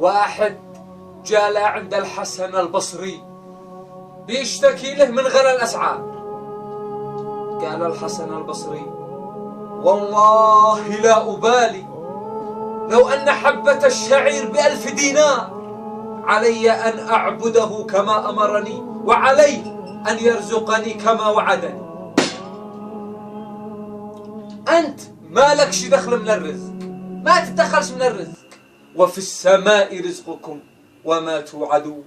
واحد جاء عند الحسن البصري بيشتكي له من غلاء الأسعار. قال الحسن البصري: والله لا أبالي لو أن حبة الشعير ب1000 دينار، علي أن أعبده كما أمرني، وعلي أن يرزقني كما وعدني. أنت ما لكش دخل من الرزق، ما تدخلش من الرزق. وفي السماء رزقكم وما توعدون.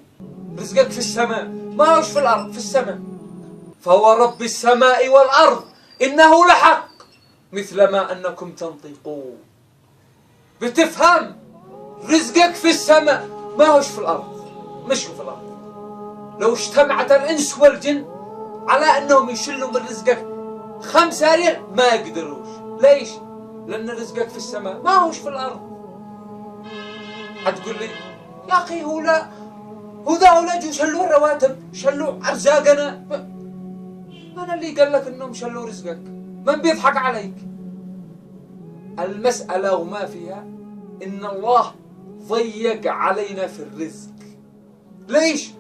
رزقك في السماء، ما هوش في الأرض، في السماء. فهو رب السماء والأرض إنه لحق مثل ما أنكم تنطقون. بتفهم؟ رزقك في السماء، ما هوش في الأرض، مش في الأرض. لو اجتمعت الإنس والجن على أنهم يشلوا من رزقك 5 ريال ما يقدروش. ليش؟ لأن رزقك في السماء، ما هوش في الأرض. هتقول لي: يا أخي هؤلاء جو شلوا الرواتب، شلوا أرزاقنا. من اللي قال لك أنهم شلوا رزقك؟ من بيضحك عليك؟ المسألة وما فيها إن الله ضيق علينا في الرزق. ليش؟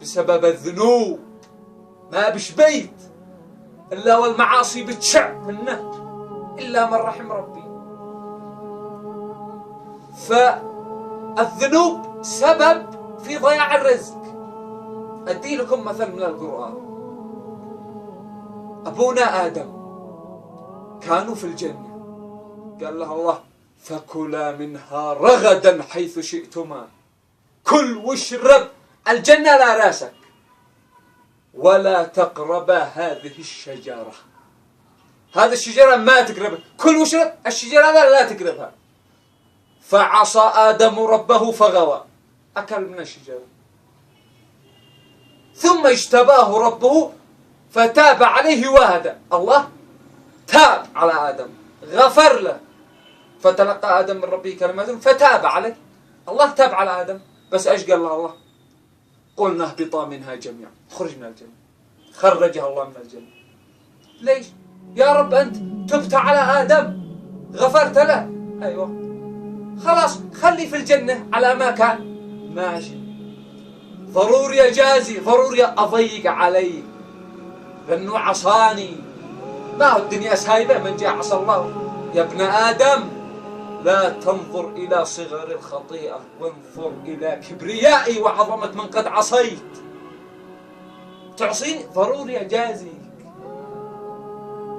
بسبب الذنوب. ما بش بيت إلا والمعاصي بتشع منه إلا من رحم ربي. فالذنوب سبب في ضياع الرزق. أدي لكم مثل من القرآن. أبونا آدم كانوا في الجنة، قال له الله: فكلا منها رغدا حيث شئتما، كل واشرب، الجنة لا راسك، ولا تقربا هذه الشجرة. هذه الشجرة ما تقربها، كل واشرب، الشجرة لا تقربها. فعصى آدم ربه فغوى، أكل من الشجرة. ثم اجتباه ربه فتاب عليه وهدى. الله تاب على آدم، غفر له، فتلقى آدم من ربه كلمات فتاب عليه. الله تاب على آدم، بس ايش قال له الله؟ قلنا اهبطا منها جميعا، خرج من الجنة. خرجها الله من الجنة. ليش؟ يا رب أنت تبت على آدم، غفرت له، أيوة خلاص خلي في الجنة على ما كان، ماشي. ضروري أجازي، ضروري أضيق عليه لأنه عصاني. ما هو الدنيا سايبة من جاء عصى الله. يا ابن آدم لا تنظر إلى صغر الخطيئة، وانظر إلى كبريائي وعظمة من قد عصيت. تعصيني ضروري أجازيك،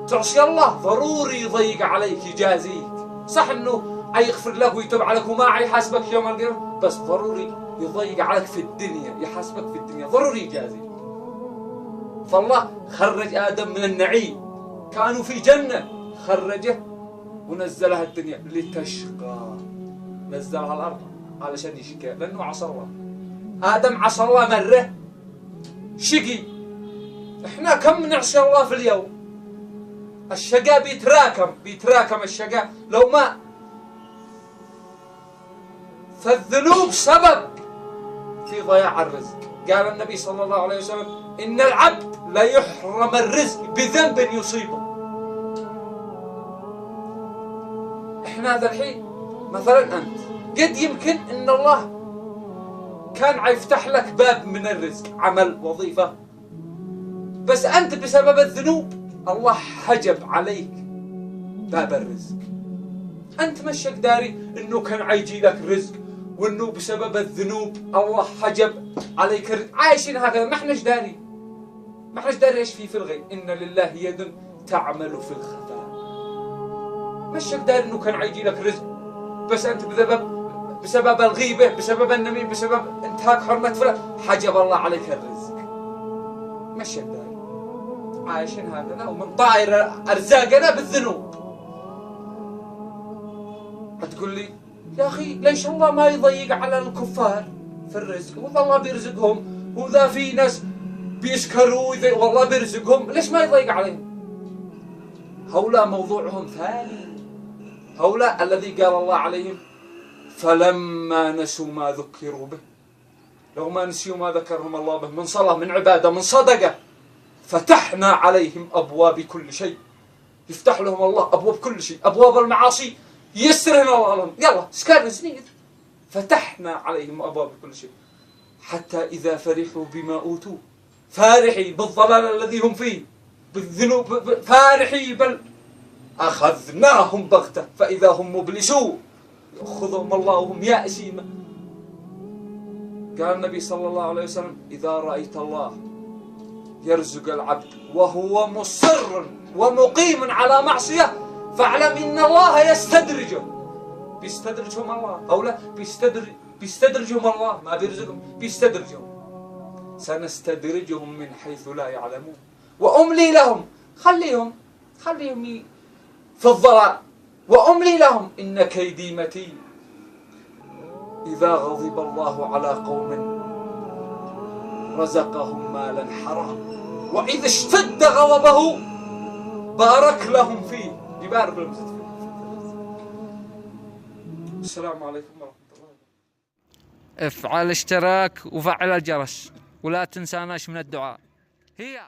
تعصي الله ضروري يضيق عليك يجازيك. صح إنه يغفر لك ويتوب عليك وما يحاسبك يوم القيامة، بس ضروري يضيق عليك في الدنيا، يحاسبك في الدنيا، ضروري يجازيك. فالله خرج آدم من النعيم، كانوا في جنة، خرجه ونزلها الدنيا لتشقى. نزلها الأرض علشان يشقى لأنه عصى الله. آدم عصى الله مرة، شقي. إحنا كم نعصي الله في اليوم؟ الشقاء بيتراكم الشقاء لو ما. فالذنوب سبب في ضياع الرزق. قال النبي صلى الله عليه وسلم: إن العبد لا يحرم الرزق بذنب يصيبه. احنا هذا الحين مثلا أنت قد يمكن إن الله كان يفتح لك باب من الرزق، عمل، وظيفة، بس أنت بسبب الذنوب الله حجب عليك باب الرزق. أنت مشك داري إنه كان يجي لك رزق، وإنه بسبب الذنوب الله حجب عليك رزق. عايشين هكذا، ما احناش داري ايش في الغيب. إن لله يد تعمل في الخفاء. مشك داري إنه كان يجي لك رزق، بس أنت بسبب الغيبة، بسبب النميم، بسبب انتهاك حرمة فلان، حجب الله عليك الرزق. مشك داري. عايشين هكذا، ومن طائر أرزاقنا بالذنوب. هتقول لي: يا أخي ليش الله ما يضيق على الكفار في الرزق؟ وذا الله بيرزقهم، وذا في ناس بيسكروا والله بيرزقهم، ليش ما يضيق عليهم؟ هؤلاء موضوعهم ثاني. هؤلاء الذي قال الله عليهم: فلما نسوا ما ذكروا به. لو ما نسيوا ما ذكرهم الله به من صلاة، من عبادة، من صدقة، فتحنا عليهم أبواب كل شيء. يفتح لهم الله أبواب كل شيء. أبواب المعاصي يسرهن الله لهم، يلا سكرنا سنين، فتحنا عليهم أبواب كل شيء حتى إذا فرحوا بما أوتوا فارحي بالضلال الذي هم فيه بالذنوب فارحي بل أخذناهم بغتة فإذا هم مبلسون يأخذهم الله وهم يأسين. قال النبي صلى الله عليه وسلم إذا رأيت الله يرزق العبد وهو مصر ومقيم على معصية فاعلم إن الله يستدرجه. بيستدرجهم الله أو لا بيستدرجهم الله، ما بيرزقهم، بيستدرجهم. سنستدرجهم من حيث لا يعلمون وأملي لهم. خليهم في الضلال وأملي لهم إن كيدي متين. إذا غضب الله على قوم رزقهم مالا حرام وإذا اشتد غضبه بارك لهم فيه. يبارك لهم فيه. السلام عليكم ورحمة الله. افعل اشتراك وفعل الجرس ولا تنساناش من الدعاء. هي